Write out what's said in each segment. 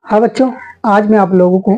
हाँ बच्चों, आज मैं आप लोगों को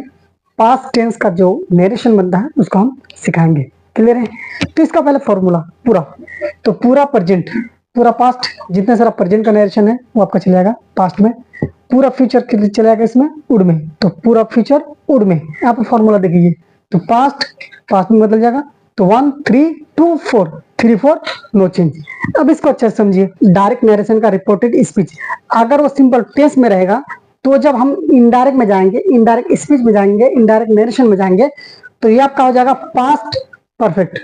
पास्ट टेंस का जो नरेशन बनता है उसको हम सिखाएंगे। क्लियर है? तो इसका पहले फॉर्मूला पूरा प्रेजेंट, पूरा पास्ट, जितना सारा प्रेजेंट का नरेशन है वो आपका चलेगा पास्ट में। पूरा फ्यूचर के लिए चलेगा इसमें वुड में, तो पूरा फ्यूचर वुड में। यहाँ पर फॉर्मूला देखिए, तो पास्ट में बदल जाएगा। तो 1 3 2 4 3 4 नो चेंज। अब इसको अच्छे से समझिए। डायरेक्ट नरेशन का रिपोर्टेड स्पीच, अगर वो सिंपल टेंस में रहेगा तो जब हम इनडायरेक्ट में जाएंगे, इनडायरेक्ट स्पीच में जाएंगे, इनडायरेक्ट नरेशन में जाएंगे, तो ये आपका हो जाएगा पास्ट परफेक्ट।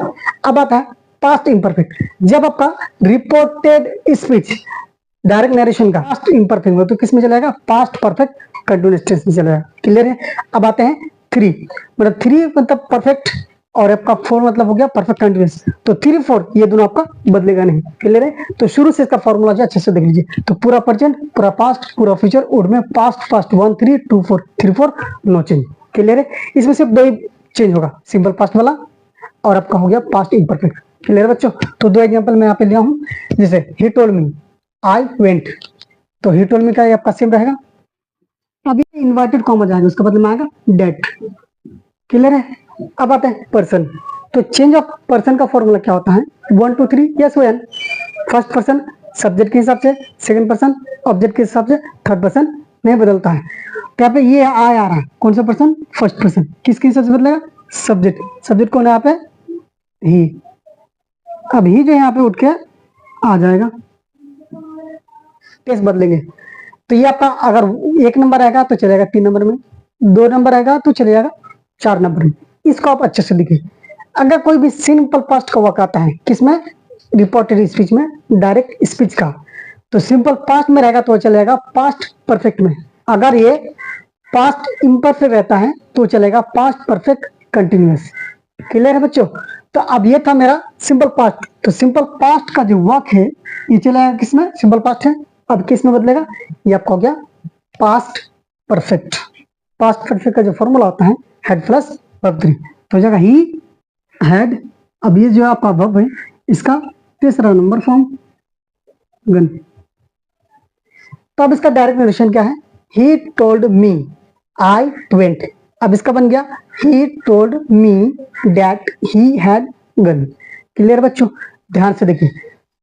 अब आता है पास्ट इम्परफेक्ट। जब आपका रिपोर्टेड स्पीच डायरेक्ट नरेशन का पास्ट इम्परफेक्ट हो तो किस में चलेगा? पास्ट परफेक्ट कंटिन्यूअस टेंस में चलेगा। क्लियर है? अब आते हैं 3, मतलब 3 मतलब परफेक्ट और आपका 4 मतलब हो गया परफेक्ट कंटिन्यूअस। तो 3 4 ये दोनों आपका बदलेगा नहीं। क्लियर है? तो शुरू से इसका फॉर्मूला जो अच्छे से देख लीजिए। तो पूरा प्रेजेंट, पूरा पास्ट, पूरा फ्यूचर, वुड में पास्ट 1 3 2 4 3 4 नो चेंज। क्लियर है? इसमें सिर्फ 2 ही चेंज होगा, सिंपल पास्ट वाला और आपका हो गया पास्ट इम्परफेक्ट। क्लियर बच्चों? तो 2 एग्जांपल मैं यहाँ पे लिया हूँ। जैसे ही टोल्ड मी आई वेंट, तो ही टोल्ड मी का आपका सेम रहेगा। अभी इन्वर्टेड कॉमा जाएगा, उसका बदले में आएगा डेट। क्लियर है? अब आते हैं पर्सन। तो चेंज ऑफ पर्सन का फॉर्मूला क्या होता है? 1 2 3 yes when. First person subject के हिसाब से, सेकंड पर्सन ऑब्जेक्ट के हिसाब से, थर्ड पर्सन नहीं बदलता है। तो यहाँ पे ये आय आ रहा है, कौन सा पर्सन? First person. किसके हिसाब से बदलेगा? सब्जेक्ट। सब्जेक्ट कौन है यहाँ पे? ही। अब ही जो यहाँ पे उठ के आ जाएगा, टेस्ट बदलेंगे। तो ये आपका अगर 1 नंबर आएगा तो चलेगा 3 नंबर में, 2 नंबर आएगा तो चले जाएगा 4 नंबर में। इसको आप अच्छे से लिखिए। अगर कोई भी सिंपल पास्ट का वर्क आता है किसमें? रिपोर्टेड स्पीच में, डायरेक्ट स्पीच का, तो सिंपल पास्ट में रहेगा तो चलेगा पास्ट परफेक्ट में। अगर ये पास्ट इम्परफेक्ट रहता है तो चलेगा पास्ट परफेक्ट कंटिन्यूअस। क्लियर है बच्चों? तो अब ये था मेरा सिंपल पास्ट। तो सिंपल पास्ट का जो वर्क है ये चलेगा किसमें? सिंपल पास्ट है। अब किस में बदलेगा? ये आपका हो गया पास्ट परफेक्ट। पास्ट परफेक्ट का जो फॉर्मूला होता है हेड प्लस वर्ब 3, तो हो जाएगा ही हैड। अब ये जो आपका वर्ब है इसका तीसरा नंबर फॉर्म गन। तो अब इसका डायरेक्ट नरेशन क्या है? He told me I went. अब इसका बन गया he told me that he had gun. Clear बच्चों? ध्यान से देखिए।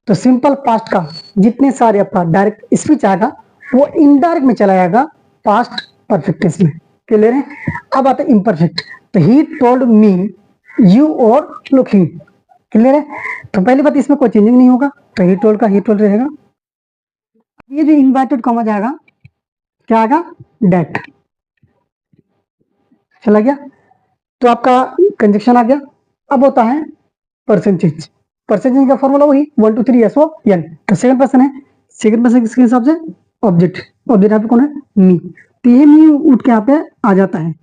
तो सिंपल पास्ट का जितने सारे आपका डायरेक्ट स्पीच आएगा वो इनडायरेक्ट में चला जाएगा पास्ट परफेक्ट में। क्लियर है? अब आता है इम्परफेक्ट। तो ही told me you are looking. Clear है? तो पहली बात इसमें कोई चेंजिंग नहीं होगा, तो ही टोल्ड का ही टोल्ड रहेगा। ये जो इन्वर्टेड कॉमा जाएगा क्या आएगा? डेट। चला गया। तो आपका कंजक्शन आ गया। अब होता है परसेंटेज। परसेंटेज का फॉर्मूला वही 1 2 3 एस ओ एन। तो सेकंड पर्सन है, सेकंड पर्सन किसके हिसाब से? ऑब्जेक्ट। ऑब्जेक्ट यहाँ पे कौन है? मी। तो ये मी उठ के यहाँ पे आ जाता है।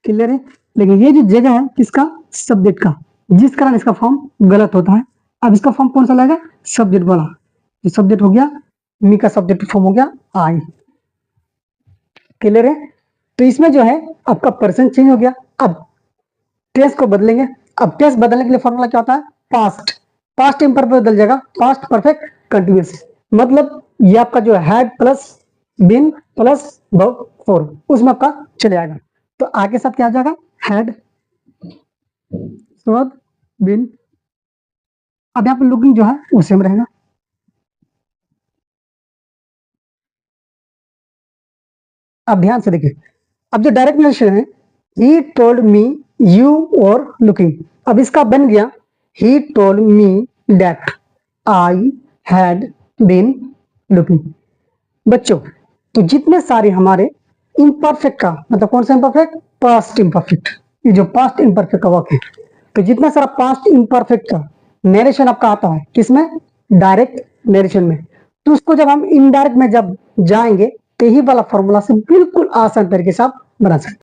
क्लियर है? लेकिन ये जो जगह है किसका? सब्जेक्ट का, जिस कारण इसका फॉर्म गलत होता है। अब इसका फॉर्म कौन सा लगेगा? सब्जेक्ट वाला। ये सब्जेक्ट हो गया, मी का सब्जेक्ट फॉर्म हो गया आई। क्लियर है? तो इसमें जो है आपका पर्सन चेंज हो गया। अब टेंस को बदलेंगे। अब टेंस बदलने के लिए फॉर्मूला क्या होता है? पास्ट। पास्ट इम्परफेक्ट बदल जाएगा पास्ट परफेक्ट कंटिन्यूअस। मतलब ये आपका जो had plus been plus verb 4 उसमें आपका चले आएगा। तो आगे साथ क्या आ जाएगा? Had verb been. अब यहाँ पे लुकिंग जो है वो सेम रहेगा। अब ध्यान से देखिए। अब जो डायरेक्ट नरेशन है he told me you are looking. अब इसका बन गया he told me that I had been looking. बच्चों, तो जितने सारे हमारे इम्परफेक्ट का मतलब कौन सा इम्परफेक्ट? Past imperfect. ये जो पास्ट इम्परफेक्ट का वर्क है, तो जितना सारा पास्ट इम्परफेक्ट का नरेशन आपका आता है किसमें? डायरेक्ट नरेशन में। तो उसको जब हम इनडायरेक्ट में जब जाएंगे तो यही वाला फॉर्मूला से बिल्कुल आसान तरीके से आप बना सकते हैं।